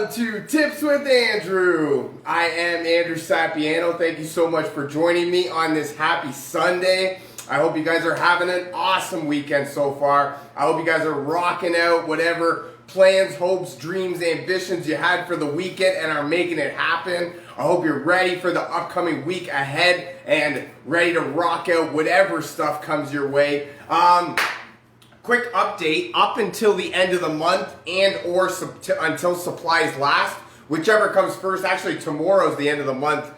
on to Tips with Andrew. I am Andrew Sapiano. Thank you so much for joining me on this happy Sunday. I hope you guys are having an awesome weekend so far. I hope you guys are rocking out whatever plans, hopes, dreams, ambitions you had for the weekend and are making it happen. I hope you're ready for the upcoming week ahead and ready to rock out whatever stuff comes your way. Quick update, up until the end of the month and or until supplies last, whichever comes first. Actually, tomorrow's the end of the month.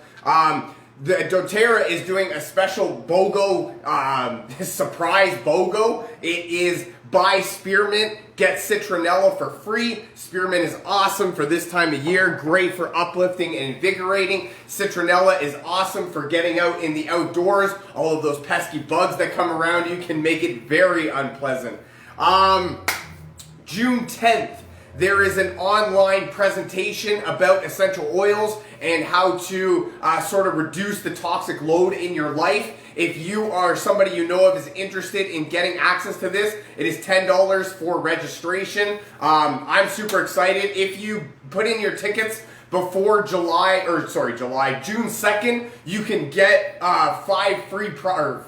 The doTERRA is doing a special BOGO, surprise BOGO. It is buy spearmint, get citronella for free. Spearmint is awesome for this time of year, great for uplifting and invigorating. Citronella is awesome for getting out in the outdoors. All of those pesky bugs that come around you can make it very unpleasant. June 10th, there is an online presentation about essential oils and how to sort of reduce the toxic load in your life. If you are somebody you know of is interested in getting access to this, it is $10 for registration. I'm super excited. If you put in your tickets before June 2nd, you can get five or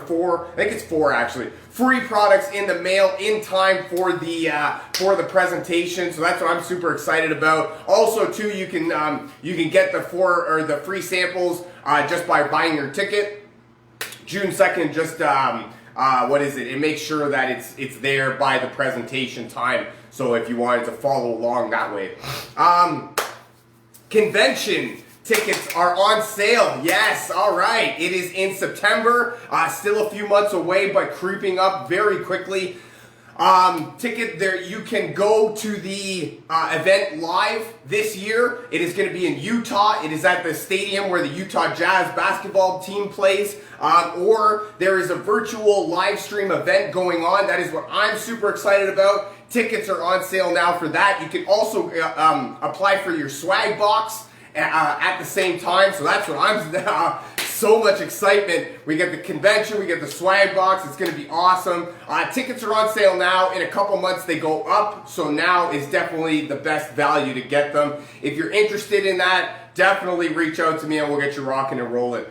four, I think it's 4 actually, free products in the mail in time for the presentation. So that's what I'm super excited about. Also too, you can get the free samples just by buying your ticket. June 2nd, just it makes sure that it's there by the presentation time. So if you wanted to follow along that way. Convention tickets are on sale. Yes, all right. It is in September. Still a few months away, but creeping up very quickly. Ticket there, you can go to the event live this year. It is going to be in Utah. It is at the stadium where the Utah Jazz basketball team plays. Or there is a virtual live stream event going on. That is what I'm super excited about. Tickets are on sale now for that. You can also apply for your swag box at the same time. So that's what I'm so much excitement. We get the convention, we get the swag box. It's going to be awesome. Tickets are on sale now. In a couple months they go up. So now is definitely the best value to get them. If you're interested in that, definitely reach out to me and we'll get you rocking and rolling.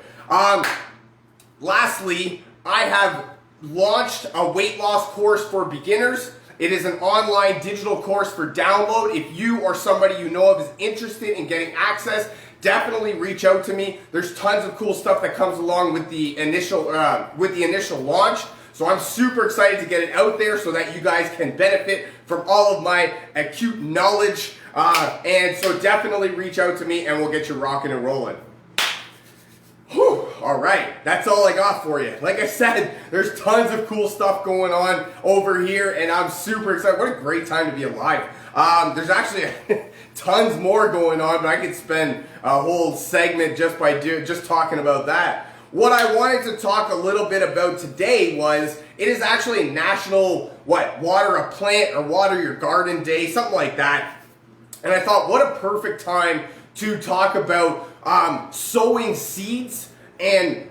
Lastly, I have launched a weight loss course for beginners. It is an online digital course for download. If you or somebody you know of is interested in getting access, definitely reach out to me. There's tons of cool stuff that comes along with the initial launch. So I'm super excited to get it out there so that you guys can benefit from all of my acute knowledge. And so definitely reach out to me and we'll get you rocking and rolling. Whew, all right, that's all I got for you. Like I said, there's tons of cool stuff going on over here, and I'm super excited. What a great time to be alive. There's actually tons more going on, but I could spend a whole segment just talking about that. What I wanted to talk a little bit about today was, it is actually National, water a plant or water your garden day, something like that. And I thought, what a perfect time to talk about sowing seeds and,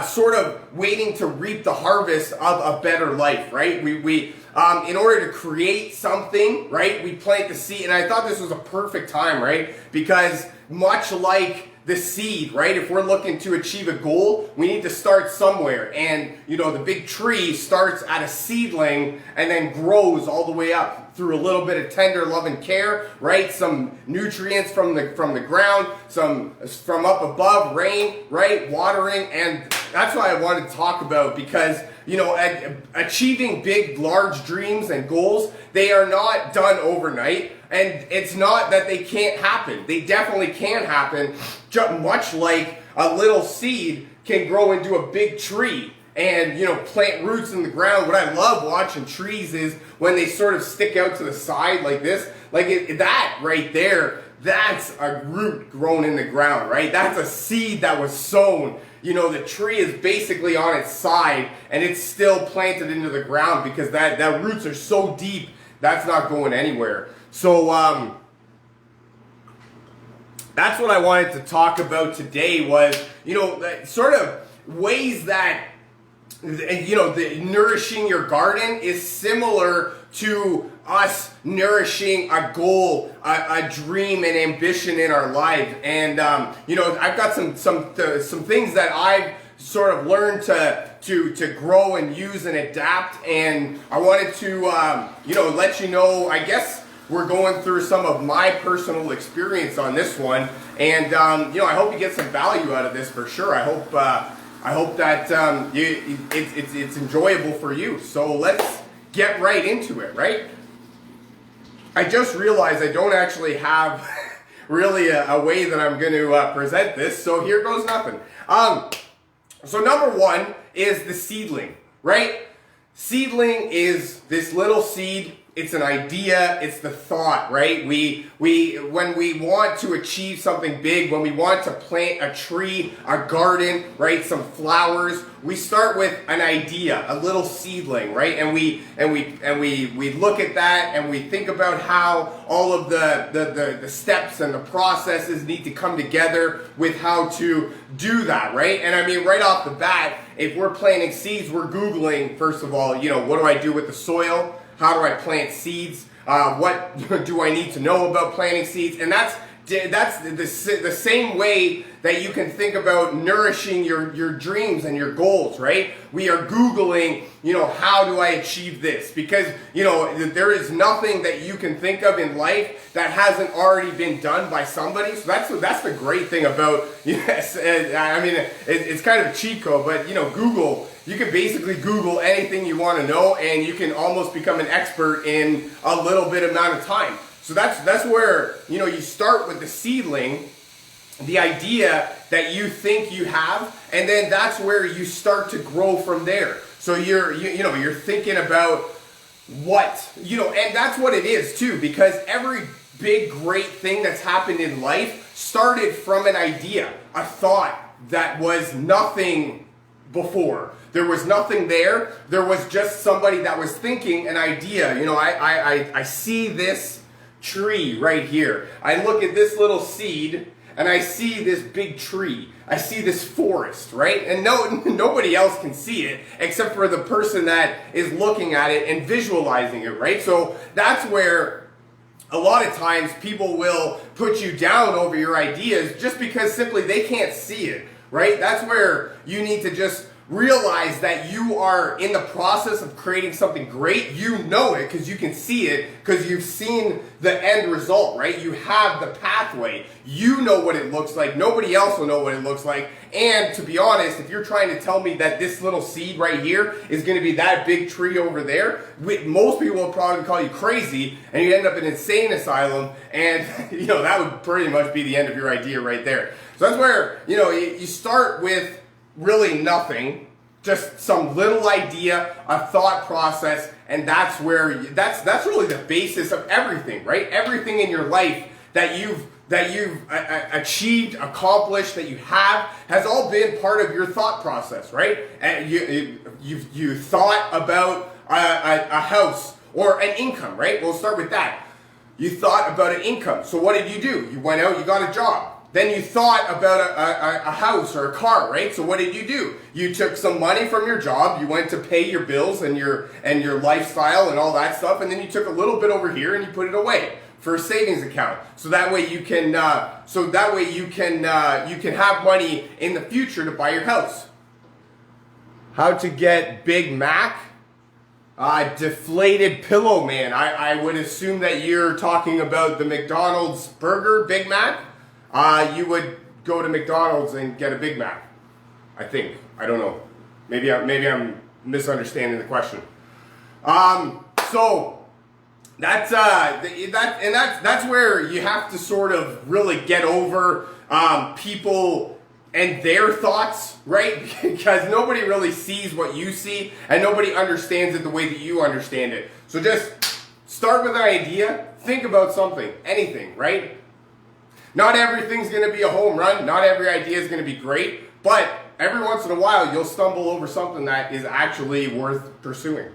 sort of waiting to reap the harvest of a better life, right? We in order to create something, right, we plant the seed. And I thought this was a perfect time, right? Because much like the seed, right? If we're looking to achieve a goal, we need to start somewhere. And, the big tree starts at a seedling and then grows all the way up through a little bit of tender love and care, right? Some nutrients from the ground, some from up above, rain, right? Watering. And that's what I wanted to talk about because, achieving big, large dreams and goals, they are not done overnight. And it's not that they can't happen. They definitely can happen, much like a little seed can grow into a big tree and, plant roots in the ground. What I love watching trees is when they sort of stick out to the side like this, that right there, that's a root grown in the ground, right? That's a seed that was sown. The tree is basically on its side and it's still planted into the ground because that roots are so deep, that's not going anywhere. So, that's what I wanted to talk about today was, sort of ways that the nourishing your garden is similar to us nourishing a goal, a dream, and ambition in our life. And I've got some things that I've sort of learned to grow and use and adapt. And I wanted to let you know. I guess we're going through some of my personal experience on this one, and I hope you get some value out of this for sure. I hope that it's enjoyable for you. So let's get right into it, right? I just realized I don't actually have really a way that I'm going to present this, so here goes nothing. So number one is the seedling, right? Seedling is this little seed. It's an idea, it's the thought, right? When we want to achieve something big, when we want to plant a tree, a garden, right, some flowers, we start with an idea, a little seedling, right? And we look at that and we think about how all of the steps and the processes need to come together with how to do that, right? And I mean, right off the bat, if we're planting seeds, we're Googling, first of all, what do I do with the soil? How do I plant seeds? What do I need to know about planting seeds? And that's the same way that you can think about nourishing your dreams and your goals, right? We are Googling, how do I achieve this? Because, there is nothing that you can think of in life that hasn't already been done by somebody. So that's the great thing about, yes, I mean, it's kind of a cheat code, but, Google, you can basically Google anything you want to know, and you can almost become an expert in a little bit amount of time. So that's where, you start with the seedling, the idea that you think you have, and then that's where you start to grow from there. So you're thinking about what, and that's what it is too, because every big great thing that's happened in life started from an idea, a thought that was nothing before. There was nothing there. There was just somebody that was thinking an idea. I see this tree right here. I look at this little seed and I see this big tree. I see this forest, right? And nobody else can see it except for the person that is looking at it and visualizing it, right? So that's where a lot of times people will put you down over your ideas just because simply they can't see it, right? That's where you need to just realize that you are in the process of creating something great. You know it because you can see it because you've seen the end result, right? You have the pathway. You know what it looks like. Nobody else will know what it looks like. And to be honest, if you're trying to tell me that this little seed right here is going to be that big tree over there, most people will probably call you crazy and you end up in an insane asylum, and that would pretty much be the end of your idea right there. So that's where you start with really nothing, just some little idea, a thought process, and that's where that's really the basis of everything, right? Everything in your life that you've achieved, accomplished, that you have, has all been part of your thought process, right? And you thought about a house or an income, right? We'll start with that. You thought about an income. So what did you do? You went out, you got a job. Then you thought about a house or a car, right? So what did you do? You took some money from your job, you went to pay your bills and your lifestyle and all that stuff, and then you took a little bit over here and you put it away for a savings account. So that way you can have money in the future to buy your house. How to get Big Mac? Deflated pillow man. I would assume that you're talking about the McDonald's burger Big Mac. You would go to McDonald's and get a Big Mac. I think. I don't know. Maybe I'm misunderstanding the question. So that's where you have to sort of really get over people and their thoughts, right? Because nobody really sees what you see, and nobody understands it the way that you understand it. So just start with an idea, think about something, anything, right? Not everything's going to be a home run. Not every idea is going to be great. But every once in a while, you'll stumble over something that is actually worth pursuing.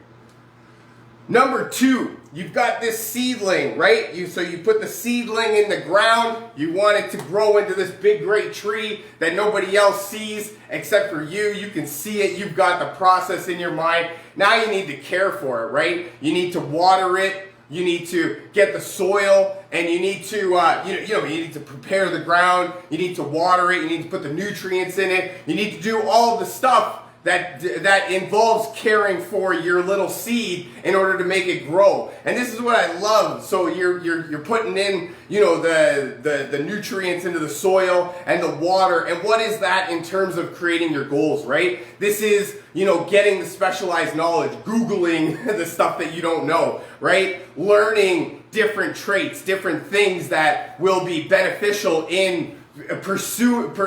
Number 2, you've got this seedling, right? So you put the seedling in the ground. You want it to grow into this big, great tree that nobody else sees except for you. You can see it. You've got the process in your mind. Now you need to care for it, right? You need to water it. You need to get the soil, and you need to, you need to prepare the ground. You need to water it. You need to put the nutrients in it. You need to do all the stuff that involves caring for your little seed in order to make it grow. And this is what I love. So you're putting in, the nutrients into the soil and the water. And what is that in terms of creating your goals, right? This is, getting the specialized knowledge, Googling the stuff that you don't know, right? Learning different traits, different things that will be beneficial in pursuit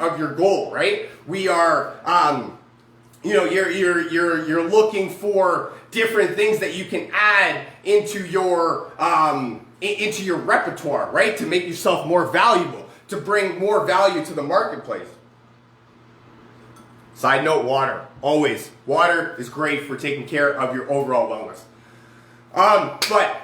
of your goal, right? We are, you're looking for different things that you can add into your repertoire, right? To make yourself more valuable, to bring more value to the marketplace. Side note, water. Always. Water is great for taking care of your overall wellness. But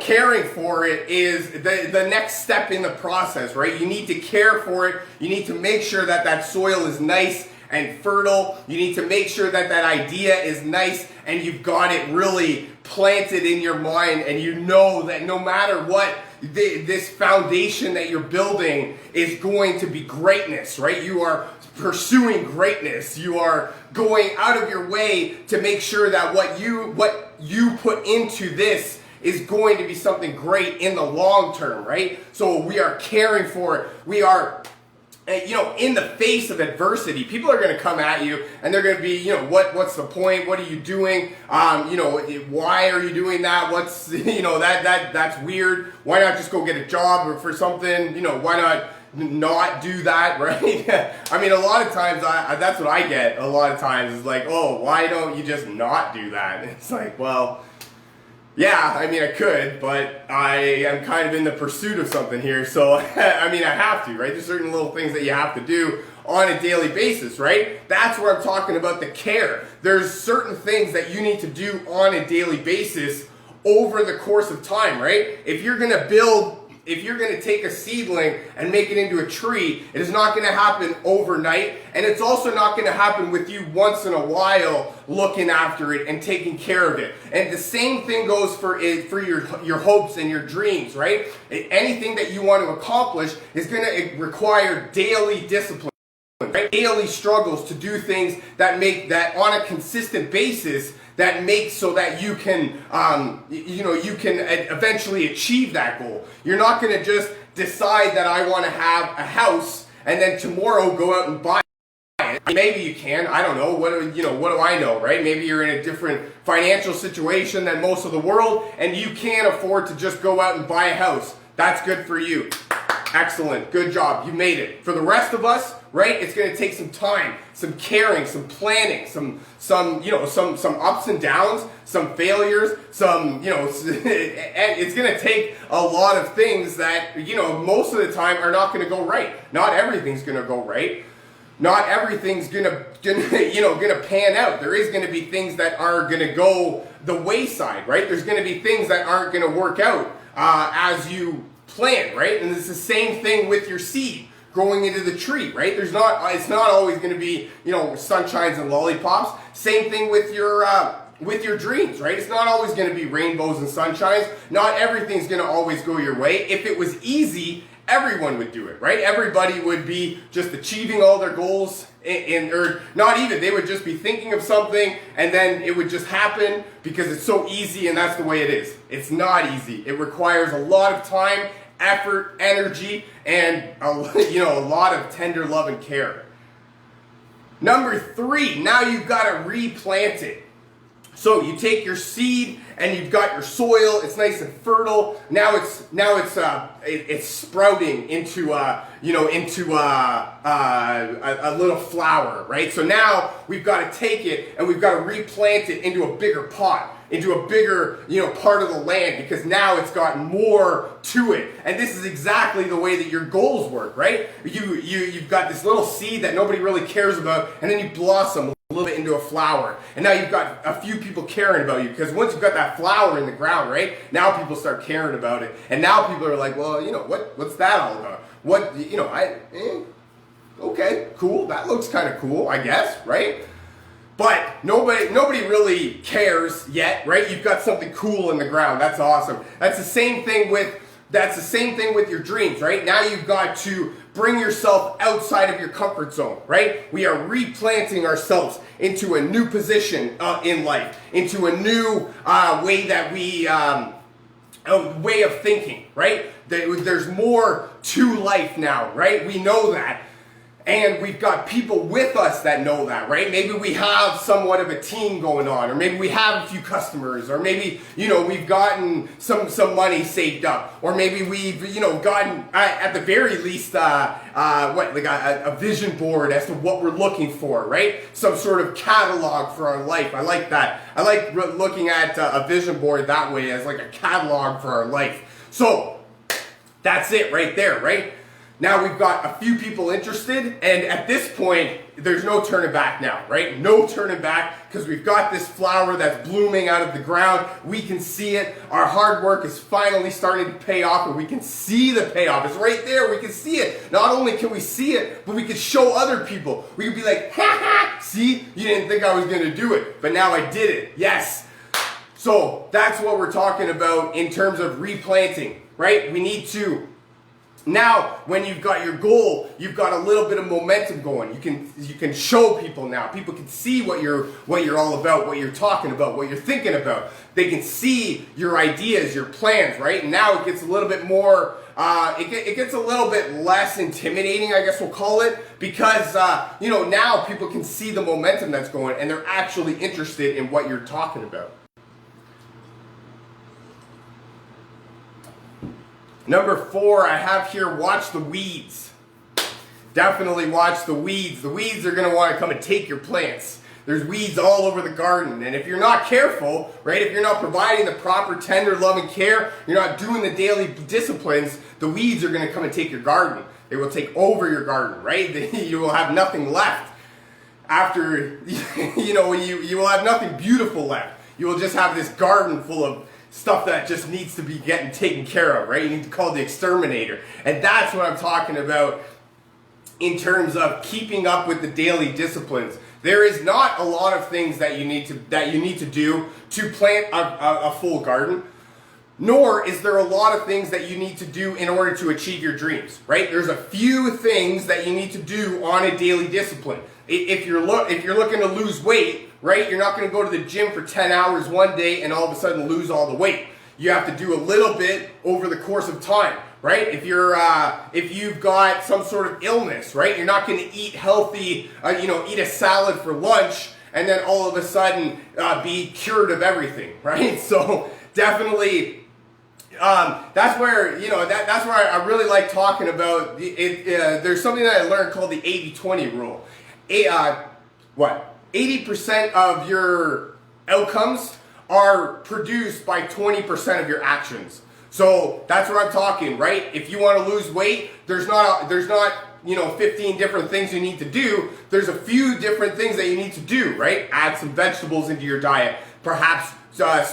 caring for it is the next step in the process, right? You need to care for it. You need to make sure that soil is nice and fertile. You need to make sure that idea is nice and you've got it really planted in your mind, and you know that no matter what, this foundation that you're building is going to be greatness, right? You are pursuing greatness. You are going out of your way to make sure that what you put into this is going to be something great in the long term, right? So we are caring for it. We are, in the face of adversity, people are going to come at you and they're going to be, what's the point? What are you doing? Why are you doing that? What's, that's weird. Why not just go get a job or for something? Why not do that, right? I mean, a lot of times, that's what I get a lot of times is like, oh, why don't you just not do that? And it's like, well, yeah, I mean, I could, but I am kind of in the pursuit of something here, so, I have to, right? There's certain little things that you have to do on a daily basis, right? That's where I'm talking about the care. There's certain things that you need to do on a daily basis over the course of time, right? If you're going to take a seedling and make it into a tree, it is not going to happen overnight, and it's also not going to happen with you once in a while looking after it and taking care of it. And the same thing goes for your hopes and your dreams, right? Anything that you want to accomplish is going to require daily discipline, right? Daily struggles to do things that make that on a consistent basis that makes so that you can, you can eventually achieve that goal. You're not going to just decide that I want to have a house and then tomorrow go out and buy it. Maybe you can. I don't know. What do I know, right? Maybe you're in a different financial situation than most of the world, and you can't afford to just go out and buy a house. That's good for you. Excellent. Good job. You made it. For the rest of us, right, it's going to take some time, some caring, some planning, some ups and downs, some failures, and it's going to take a lot of things that, most of the time are not going to go right. Not everything's going to go right. Not everything's gonna pan out. There is gonna be things that are gonna go the wayside, right? There's gonna be things that aren't gonna work out as you plan, right? And it's the same thing with your seed growing into the tree, right? It's not always gonna be, sunshines and lollipops. Same thing with your dreams, right? It's not always gonna be rainbows and sunshines. Not everything's gonna always go your way. If it was easy, everyone would do it, right? Everybody would be just achieving all their goals, or not even. They would just be thinking of something, and then it would just happen because it's so easy, and that's the way it is. It's not easy. It requires a lot of time, effort, energy, and a lot of tender love and care. Number 3, now you've got to replant it. So you take your seed and you've got your soil. It's nice and fertile. Now it's sprouting into a little flower, right? So now we've got to take it and we've got to replant it into a bigger pot, into a bigger part of the land, because now it's got more to it. And this is exactly the way that your goals work, right? You've got this little seed that nobody really cares about, and then you blossom a little bit into a flower, and now you've got a few people caring about you, because once you've got that flower in the ground, right, now people start caring about it, and now people are like, well, what's that all about? Okay, cool, that looks kind of cool, I guess, right? But nobody really cares yet, right? You've got something cool in the ground. That's awesome. That's the same thing with your dreams, right? Now you've got to bring yourself outside of your comfort zone, right? We are replanting ourselves into a new position in life, into a new way of thinking, right? There's more to life now, right? We know that. And we've got people with us that know that, right? Maybe we have somewhat of a team going on, or maybe we have a few customers, or maybe, we've gotten some money saved up, or maybe we've, gotten, at the very least, a vision board as to what we're looking for, right? Some sort of catalog for our life. I like that. I like looking at a vision board that way, as like a catalog for our life. So, that's it right there, right? Now we've got a few people interested, and at this point, there's no turning back now, right? No turning back, because we've got this flower that's blooming out of the ground. We can see it. Our hard work is finally starting to pay off, and we can see the payoff. It's right there. We can see it. Not only can we see it, but we can show other people. We can be like, ha ha, see? You didn't think I was going to do it, but now I did it. Yes. So that's what we're talking about in terms of replanting, right? We need to... Now, when you've got your goal, you've got a little bit of momentum going. You can show people now. People can see what you're all about, what you're talking about, what you're thinking about. They can see your ideas, your plans, right? And now it gets a little bit more, it gets a little bit less intimidating, I guess we'll call it, because, now people can see the momentum that's going, and they're actually interested in what you're talking about. Number 4, I have here, watch the weeds. Definitely watch the weeds. The weeds are going to want to come and take your plants. There's weeds all over the garden. And if you're not careful, right, if you're not providing the proper tender love and care, you're not doing the daily disciplines, the weeds are going to come and take your garden. They will take over your garden, right? You will have nothing left. After, you will have nothing beautiful left. You will just have this garden full of stuff that just needs to be getting taken care of, right? You need to call the exterminator. And that's what I'm talking about in terms of keeping up with the daily disciplines. There is not a lot of things that you need to do to plant a full garden, nor is there a lot of things that you need to do in order to achieve your dreams, right? There's a few things that you need to do on a daily discipline. If you're looking to lose weight, right, you're not going to go to the gym for 10 hours one day and all of a sudden lose all the weight. You have to do a little bit over the course of time, right? If you've got some sort of illness, right, you're not going to eat healthy, eat a salad for lunch and then all of a sudden be cured of everything, right? So definitely. That's where that's where I really like talking about it. There's something that I learned called the 80-20 rule. 80% of your outcomes are produced by 20% of your actions. So that's what I'm talking, right? If you want to lose weight, there's not 15 different things you need to do. There's a few different things that you need to do, right? Add some vegetables into your diet. Perhaps add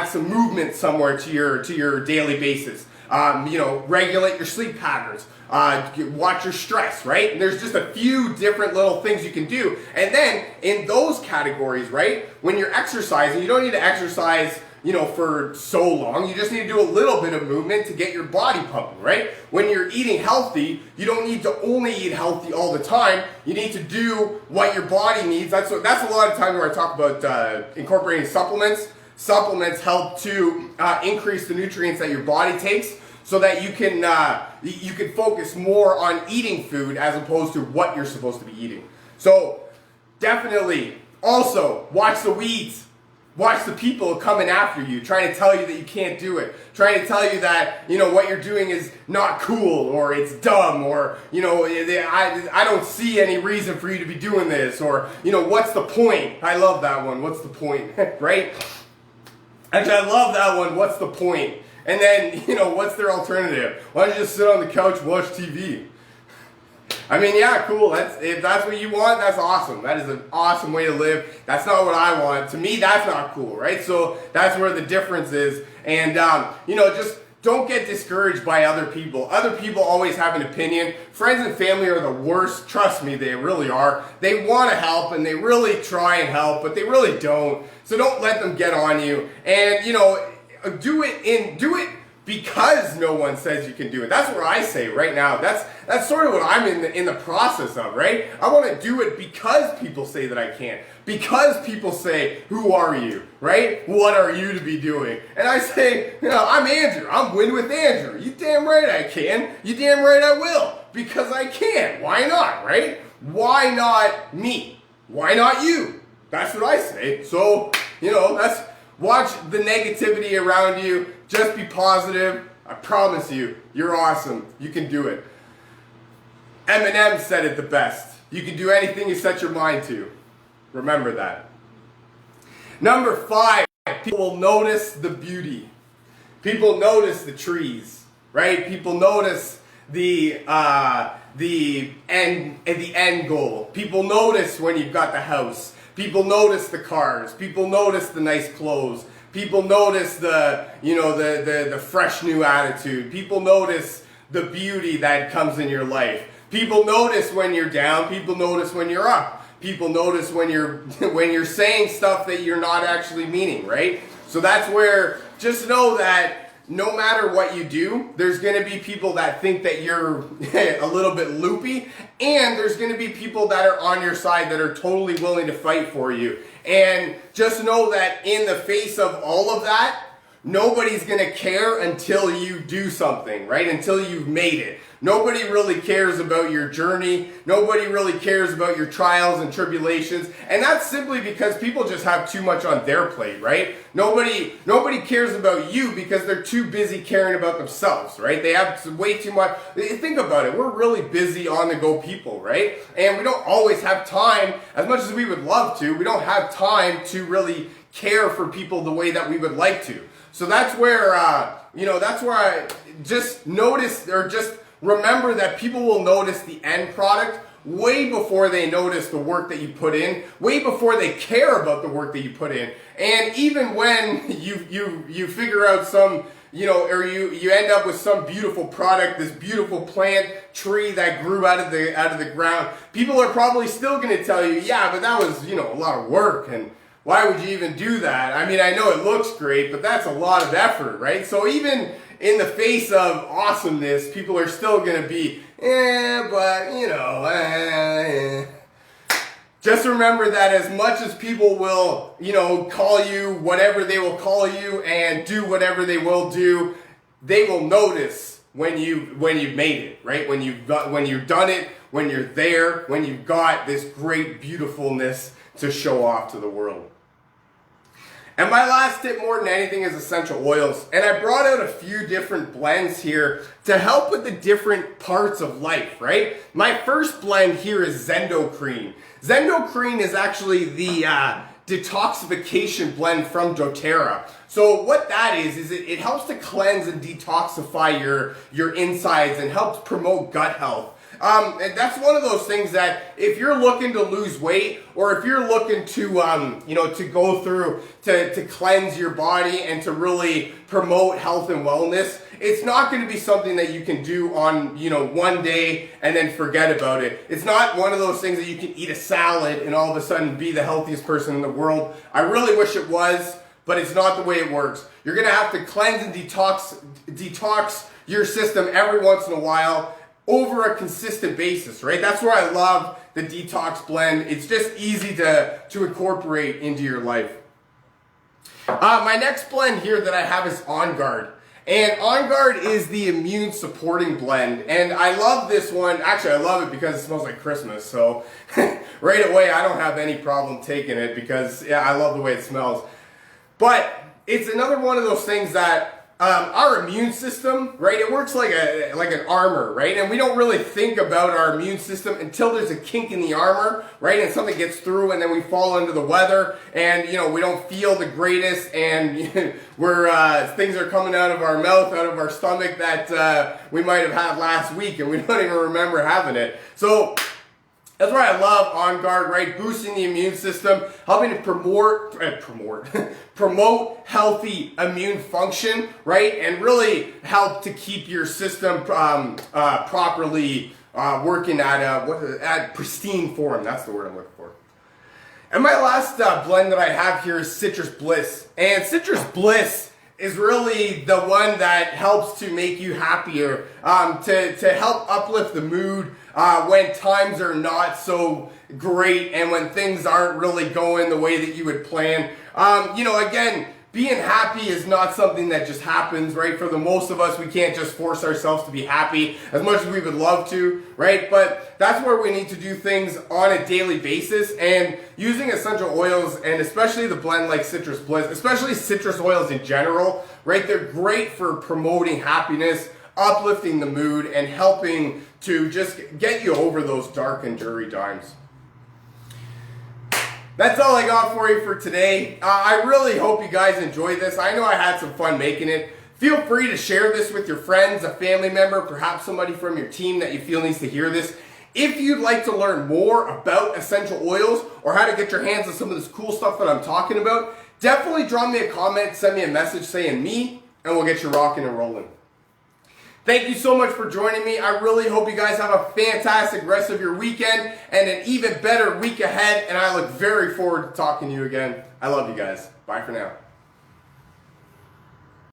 some movement somewhere to your daily basis. Regulate your sleep patterns. Watch your stress, right? And there's just a few different little things you can do. And then in those categories, right, when you're exercising, you don't need to exercise, for so long. You just need to do a little bit of movement to get your body pumping, right? When you're eating healthy, you don't need to only eat healthy all the time. You need to do what your body needs. That's a lot of times where I talk about incorporating supplements. Supplements help to increase the nutrients that your body takes, so that you can focus more on eating food as opposed to what you're supposed to be eating. So definitely also watch the weeds. Watch the people coming after you, trying to tell you that you can't do it, trying to tell you that what you're doing is not cool, or it's dumb, or I don't see any reason for you to be doing this, or what's the point? I love that one. What's the point, right? Actually, I love that one. What's the point? And then, what's their alternative? Why don't you just sit on the couch and watch TV? I mean, yeah, cool. If that's what you want, that's awesome. That is an awesome way to live. That's not what I want. To me, that's not cool, right? So that's where the difference is. And, just don't get discouraged by other people. Other people always have an opinion. Friends and family are the worst. Trust me, they really are. They want to help and they really try and help, but they really don't. So don't let them get on you. And, do it because no one says you can do it. That's what I say right now. That's sort of what I'm in the process of, right? I want to do it because people say that I can't. Because people say, who are you, right? What are you to be doing? And I say, I'm Andrew. I'm Win with Andrew. You damn right I can. You damn right I will. Because I can. Why not, right? Why not me? Why not you? That's what I say. So, watch the negativity around you. Just be positive. I promise you, you're awesome. You can do it. Eminem said it the best. You can do anything you set your mind to. Remember that. Number 5, people will notice the beauty. People notice the trees, right? People notice the end goal. People notice when you've got the house. People notice the cars. People notice the nice clothes. People notice the fresh new attitude. People notice the beauty that comes in your life. People notice when you're down. People notice when you're up. People notice when you're saying stuff that you're not actually meaning, right? So that's where, just know that no matter what you do, there's going to be people that think that you're a little bit loopy, and there's going to be people that are on your side that are totally willing to fight for you. And just know that in the face of all of that, nobody's going to care until you do something, right? Until you've made it. Nobody really cares about your journey. Nobody really cares about your trials and tribulations. And that's simply because people just have too much on their plate, right? Nobody cares about you because they're too busy caring about themselves, right? They have way too much. Think about it. We're really busy on-the-go people, right? And we don't always have time, as much as we would love to, we don't have time to really care for people the way that we would like to. So that's where, that's where I just notice, or just remember that people will notice the end product way before they notice the work that you put in, way before they care about the work that you put in. And even when you figure out some, or you end up with some beautiful product, this beautiful plant, tree that grew out of the ground, people are probably still going to tell you, yeah, but that was, a lot of work, and why would you even do that? I mean, I know it looks great, but that's a lot of effort, right? So even in the face of awesomeness, people are still going to be, Just remember that as much as people will, call you whatever they will call you and do whatever they will do, they will notice when you've made it, right? When you've done it, when you're there, when you've got this great beautifulness to show off to the world. And my last tip, more than anything, is essential oils. And I brought out a few different blends here to help with the different parts of life, right? My first blend here is Zendo Cream. Zendo Cream is actually the detoxification blend from doTERRA. So what that is it helps to cleanse and detoxify your insides and helps promote gut health. And that's one of those things that if you're looking to lose weight, or if you're looking to, to go through, to cleanse your body and to really promote health and wellness, it's not going to be something that you can do on, one day and then forget about it. It's not one of those things that you can eat a salad and all of a sudden be the healthiest person in the world. I really wish it was, but it's not the way it works. You're going to have to cleanse and detox your system every once in a while, over a consistent basis, right? That's where I love the detox blend. It's just easy to incorporate into your life. My next blend here that I have is On Guard. And On Guard is the immune supporting blend. And I love this one. Actually, I love it because it smells like Christmas. So right away, I don't have any problem taking it because I love the way it smells. But it's another one of those things that our immune system, right? It works like an armor, right? And we don't really think about our immune system until there's a kink in the armor, right? And something gets through, and then we fall into the weather, and we don't feel the greatest, and things are coming out of our mouth, out of our stomach that we might have had last week, and we don't even remember having it. So that's why I love On Guard, right? Boosting the immune system, helping to promote healthy immune function, right? And really help to keep your system properly working at pristine form. That's the word I'm looking for. And my last blend that I have here is Citrus Bliss. And Citrus Bliss is really the one that helps to make you happier, to help uplift the mood when times are not so great and when things aren't really going the way that you would plan. Again, being happy is not something that just happens, right? For the most of us, we can't just force ourselves to be happy as much as we would love to, right? But that's where we need to do things on a daily basis, and using essential oils, and especially the blend like Citrus Bliss, especially citrus oils in general, right? They're great for promoting happiness, uplifting the mood, and helping to just get you over those dark and dreary times. That's all I got for you for today. I really hope you guys enjoyed this. I know I had some fun making it. Feel free to share this with your friends, a family member, perhaps somebody from your team that you feel needs to hear this. If you'd like to learn more about essential oils or how to get your hands on some of this cool stuff that I'm talking about, definitely drop me a comment, send me a message saying me, and we'll get you rocking and rolling. Thank you so much for joining me. I really hope you guys have a fantastic rest of your weekend and an even better week ahead, and I look very forward to talking to you again. I love you guys. Bye for now.